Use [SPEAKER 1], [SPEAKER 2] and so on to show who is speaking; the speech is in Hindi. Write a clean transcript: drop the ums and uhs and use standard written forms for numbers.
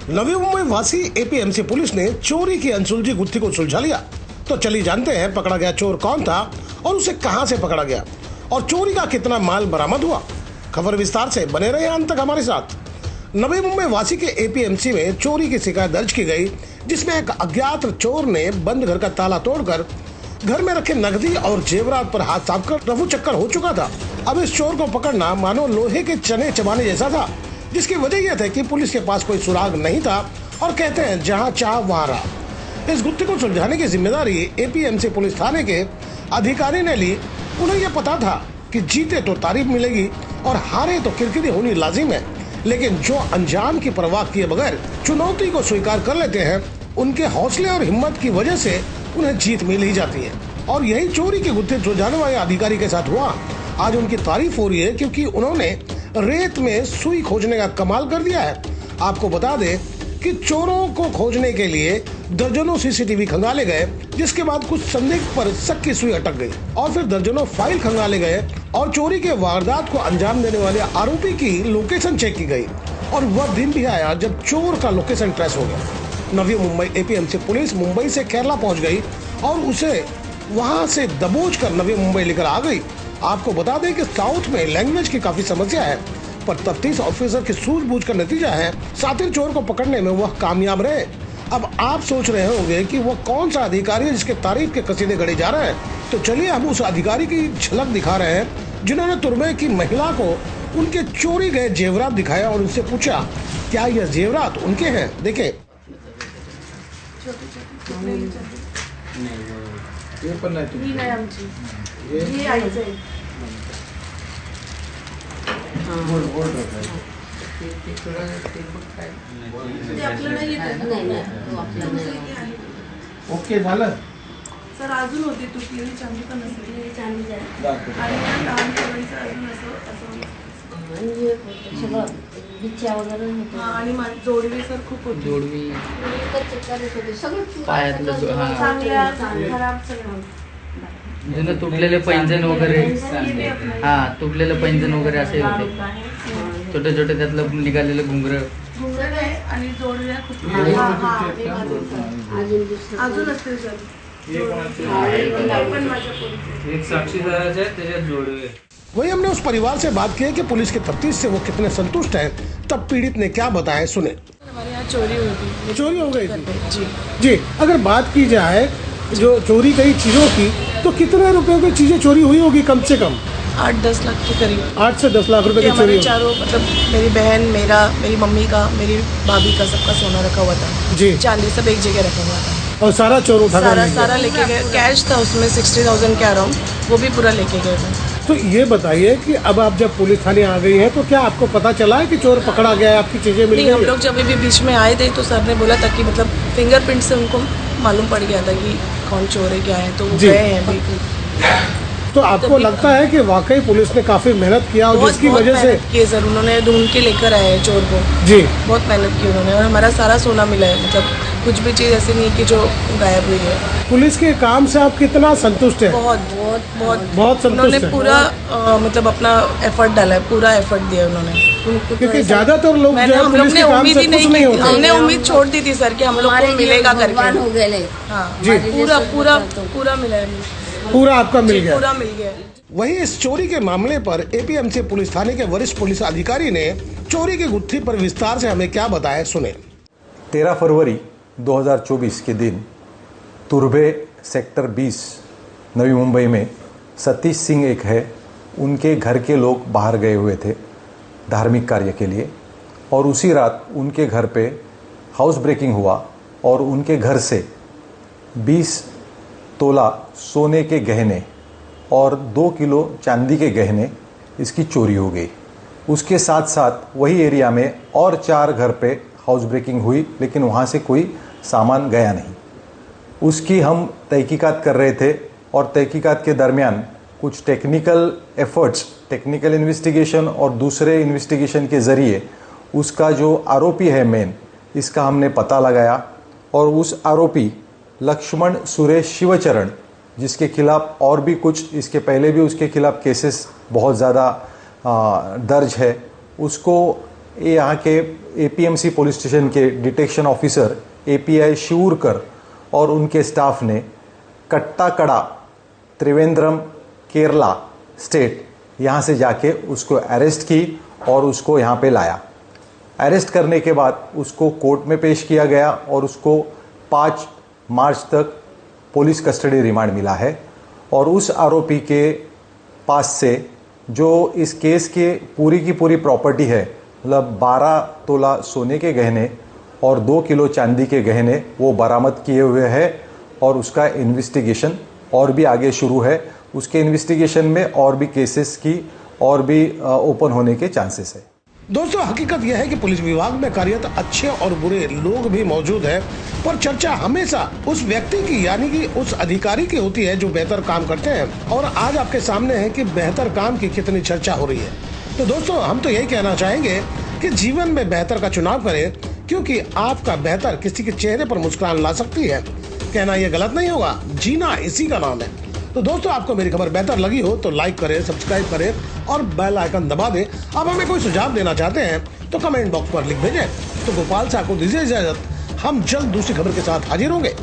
[SPEAKER 1] नवी मुंबई वासी एपीएमसी पुलिस ने चोरी की अनसुलझी गुत्थी को सुलझा लिया। तो चलिए जानते हैं पकड़ा गया चोर कौन था और उसे कहां से पकड़ा गया और चोरी का कितना माल बरामद हुआ। खबर विस्तार से बने रहे अंत तक हमारे साथ। नवी मुंबई वासी के एपीएमसी में चोरी की शिकायत दर्ज की गई, जिसमें एक अज्ञात चोर ने बंद घर का ताला तोड़कर घर में रखे नकदी और जेवरात पर हाथ साफ कर रफू चक्कर हो चुका था। अब इस चोर को पकड़ना मानो लोहे के चने चबाने जैसा था, जिसकी वजह यह था कि पुलिस के पास कोई सुराग नहीं था और कहते हैं जहां चाह वहां रहा। इस गुत्थी को सुलझाने की जिम्मेदारी एपीएमसी पुलिस थाने के अधिकारी ने ली। उन्हें यह पता था कि जीते तो तारीफ मिलेगी और हारे तो किरकिरी होनी लाजिम है, लेकिन जो अंजाम की परवाह किए बगैर चुनौती को स्वीकार कर लेते हैं, उनके हौसले और हिम्मत की वजह से उन्हें जीत मिल ही जाती है। और यही चोरी की गुत्थी सुलझाने वाले अधिकारी के साथ हुआ। आज उनकी तारीफ हो रही है क्योंकि उन्होंने रेत में सुई खोजने का कमाल कर दिया है। आपको बता दें कि चोरों को खोजने के लिए दर्जनों सीसीटीवी खंगाले गए, जिसके बाद कुछ संदिग्ध पर शक की सुई अटक गई और फिर दर्जनों फाइल खंगाले गए और चोरी के वारदात को अंजाम देने वाले आरोपी की लोकेशन चेक की गई। और वह दिन भी आया जब चोर का लोकेशन ट्रेस हो गया। नवी मुंबई एपीएमसी पुलिस मुंबई से केरला पहुंच गई और उसे वहां से दबोच कर नवी मुंबई लेकर आ गई। आपको बता दें कि साउथ में लैंग्वेज की काफी समस्या है, पर तफ्तीश ऑफिसर की सूझबूझ का नतीजा है शातिर चोर को पकड़ने में वह कामयाब रहे। अब आप सोच रहे होंगे कि वह कौन सा अधिकारी है जिसके तारीफ के कसीदे गढ़े जा रहे हैं। तो चलिए हम उस अधिकारी की झलक दिखा रहे हैं जिन्होंने तुर्मे की महिला को उनके चोरी गए जेवरात दिखाया और उनसे पूछा क्या यह जेवरात उनके हैं। देखें।
[SPEAKER 2] ये पण नाही
[SPEAKER 3] ही नाही आमची,
[SPEAKER 2] ये
[SPEAKER 3] ही आईचं आहे.
[SPEAKER 2] गोल्ड गोल्ड होता है
[SPEAKER 3] ते आपलं नाही येत.
[SPEAKER 4] नाही.
[SPEAKER 2] ओके झालं
[SPEAKER 3] सर अजून होती तुटलेली चांदी पण नसेल
[SPEAKER 4] चांदी आहे.
[SPEAKER 2] दाखव.
[SPEAKER 3] आणि लहान पोरांचं अजून असं
[SPEAKER 4] आणि हे सगळं बिच्छा वगैरे होतं.
[SPEAKER 3] आणि जोडवी सर खूप होती.
[SPEAKER 5] जोडवी
[SPEAKER 4] कच्चे करत होते सगळं
[SPEAKER 5] पायातलं
[SPEAKER 3] चांगल्या खराब सगळं.
[SPEAKER 5] जुनं तुटलेले पैंजण वगैरे, हा तुटलेलं पैंजण वगैरे असे होते, छोटे छोटे त्यातलं निघालेलं घुंगरं.
[SPEAKER 3] घुंगरं आहे आणि जोडव्या खूप
[SPEAKER 2] हे
[SPEAKER 3] हा,
[SPEAKER 2] पण
[SPEAKER 3] हा,
[SPEAKER 2] तुमचे आहेत ना?
[SPEAKER 4] अजून दुसरं
[SPEAKER 3] अजून असतील सर.
[SPEAKER 2] हे कोणाचे?
[SPEAKER 3] ते पण माझ्या पोरीचे.
[SPEAKER 6] एक साक्षीदाराचे आहेत, त्याच्यात जोडवे.
[SPEAKER 1] वही हमने उस परिवार से बात की है कि पुलिस की तफ्तीश से वो कितने संतुष्ट हैं। तब पीड़ित ने क्या बताया, सुने।
[SPEAKER 3] हमारे यहाँ चोरी हुई थी.
[SPEAKER 1] चोरी हो गई थी?
[SPEAKER 3] जी.
[SPEAKER 1] जी, अगर बात की जाए जो चोरी गई चीजों की, तो कितने रुपए की चीजें चोरी हुई होगी कम से कम?
[SPEAKER 3] 8-10 लाख के करीब.
[SPEAKER 1] 8 से 10 लाख रुपए की चोरी
[SPEAKER 3] हमारे
[SPEAKER 1] होगी।
[SPEAKER 3] चारों मतलब मेरी बहन, मेरा, मेरी मम्मी का, मेरी भाभी का, सबका सोना रखा हुआ था.
[SPEAKER 1] जी।
[SPEAKER 3] चांदी सब एक जगह रखा हुआ था.
[SPEAKER 1] और सारा चोर उठा कर ले गया।
[SPEAKER 3] सारा लेके गए. कैश था उसमें 60,000 के अराउंड, वो भी पूरा लेके गए थे.
[SPEAKER 1] तो ये बताइए कि अब आप जब पुलिस थाने आ गई हैं तो क्या आपको पता चला है कि चोर पकड़ा गया है, आपकी चीजें मिल
[SPEAKER 3] नहीं,
[SPEAKER 1] गई
[SPEAKER 3] हम
[SPEAKER 1] हैं?
[SPEAKER 3] लोग जब भी बीच में आए थे तो सर ने बोला था कि मतलब फिंगरप्रिंट से उनको मालूम पड़ गया था कि कौन चोर है क्या है, तो वो
[SPEAKER 1] जी।
[SPEAKER 3] गए हैं अभी.
[SPEAKER 1] तो आपको लगता है कि वाकई पुलिस ने काफी मेहनत किया और जिसकी
[SPEAKER 3] बहुत
[SPEAKER 1] वजह से
[SPEAKER 3] मेहनत की है सर. उन्होंने ढूंढ के लेकर आए हैं चोर को.
[SPEAKER 1] जी
[SPEAKER 3] बहुत मेहनत की उन्होंने और हमारा सारा सोना मिला है. मतलब कुछ भी चीज़ ऐसी नहीं है कि जो गायब हुई है.
[SPEAKER 1] पुलिस के काम से आप कितना संतुष्ट हैं?
[SPEAKER 3] बहुत बहुत बहुत
[SPEAKER 1] बहुत संतुष्ट
[SPEAKER 3] उन्होंने
[SPEAKER 1] हैं।
[SPEAKER 3] पूरा मतलब अपना एफर्ट डाला है, पूरा एफर्ट दिया उन्होंने.
[SPEAKER 1] क्योंकि ज्यादातर लोग जो है
[SPEAKER 3] हम लोग
[SPEAKER 1] पुलिस
[SPEAKER 3] ने
[SPEAKER 1] के काम
[SPEAKER 3] उम्मीद
[SPEAKER 1] से
[SPEAKER 3] ही
[SPEAKER 1] खुश
[SPEAKER 3] नहीं
[SPEAKER 1] नहीं
[SPEAKER 3] की.
[SPEAKER 1] होते।
[SPEAKER 3] हमने उम्मीद छोड़ दी थी सर कि हम लोग
[SPEAKER 4] हमारे
[SPEAKER 3] को
[SPEAKER 4] लिए
[SPEAKER 3] मिलेगा
[SPEAKER 4] भगवान हो
[SPEAKER 3] करके.
[SPEAKER 4] गए.
[SPEAKER 3] हाँ
[SPEAKER 1] जी।
[SPEAKER 3] पूरा पूरा पूरा मिला है.
[SPEAKER 1] पूरा आपका मिल
[SPEAKER 3] जी,
[SPEAKER 1] गया।
[SPEAKER 3] पूरा मिल गया.
[SPEAKER 1] वहीं इस चोरी के मामले पर एपीएमसी पुलिस थाने के वरिष्ठ पुलिस अधिकारी ने चोरी की गुत्थी पर विस्तार से हमें क्या बताया, सुने।
[SPEAKER 7] 13 फरवरी 2024 के दिन तुर्भे सेक्टर 20 नवी मुंबई में सतीश सिंह एक है, उनके घर के लोग बाहर गए हुए थे धार्मिक कार्य के लिए और उसी रात उनके घर पे हाउस ब्रेकिंग हुआ और उनके घर से 20 तोला सोने के गहने और 2 किलो चांदी के गहने इसकी चोरी हो गई। उसके साथ साथ वही एरिया में और 4 घर पे हाउस ब्रेकिंग हुई, लेकिन वहाँ से कोई सामान गया नहीं। उसकी हम तहकीकात कर रहे थे और तहकीकात के दरमियान कुछ टेक्निकल एफर्ट्स, टेक्निकल इन्वेस्टिगेशन और दूसरे इन्वेस्टिगेशन के ज़रिए उसका जो आरोपी है मेन, इसका हमने पता लगाया और उस आरोपी लक्ष्मण सुरेश शिवचरण, जिसके खिलाफ और भी कुछ इसके पहले भी उसके खिलाफ केसेस बहुत ज़्यादा दर्ज है, उसको ये यहाँ के एपीएमसी पुलिस स्टेशन के डिटेक्शन ऑफिसर एपीआई शिवूरकर और उनके स्टाफ ने कट्टाकड़ा त्रिवेंद्रम केरला स्टेट यहाँ से जाके उसको अरेस्ट की और उसको यहाँ पे लाया। अरेस्ट करने के बाद उसको कोर्ट में पेश किया गया और उसको 5 मार्च तक पुलिस कस्टडी रिमांड मिला है। और उस आरोपी के पास से जो इस केस के पूरी की पूरी प्रॉपर्टी है, मतलब 12 तोला सोने के गहने और 2 किलो चांदी के गहने वो बरामद किए हुए हैं और उसका इन्वेस्टिगेशन और भी आगे शुरू है। उसके इन्वेस्टिगेशन में और भी केसेस की और भी ओपन होने के चांसेस है।
[SPEAKER 1] दोस्तों, हकीकत यह है कि पुलिस विभाग में कार्यरत अच्छे और बुरे लोग भी मौजूद हैं, पर चर्चा हमेशा उस व्यक्ति की यानी कि उस अधिकारी की होती है जो बेहतर काम करते हैं। और आज आपके सामने है कि बेहतर काम की कितनी चर्चा हो रही है। तो दोस्तों, हम तो यही कहना चाहेंगे कि जीवन में बेहतर का चुनाव करें, क्योंकि आपका बेहतर किसी के चेहरे पर मुस्कान ला सकती है। कहना यह गलत नहीं होगा, जीना इसी का नाम है। तो दोस्तों, आपको मेरी खबर बेहतर लगी हो तो लाइक करें, सब्सक्राइब करें और बेल आइकन दबा दें। आप हमें कोई सुझाव देना चाहते हैं तो कमेंट बॉक्स पर लिख भेजें। तो गोपाल साहब को दीजिए इजाजत, हम जल्द दूसरी खबर के साथ हाजिर होंगे।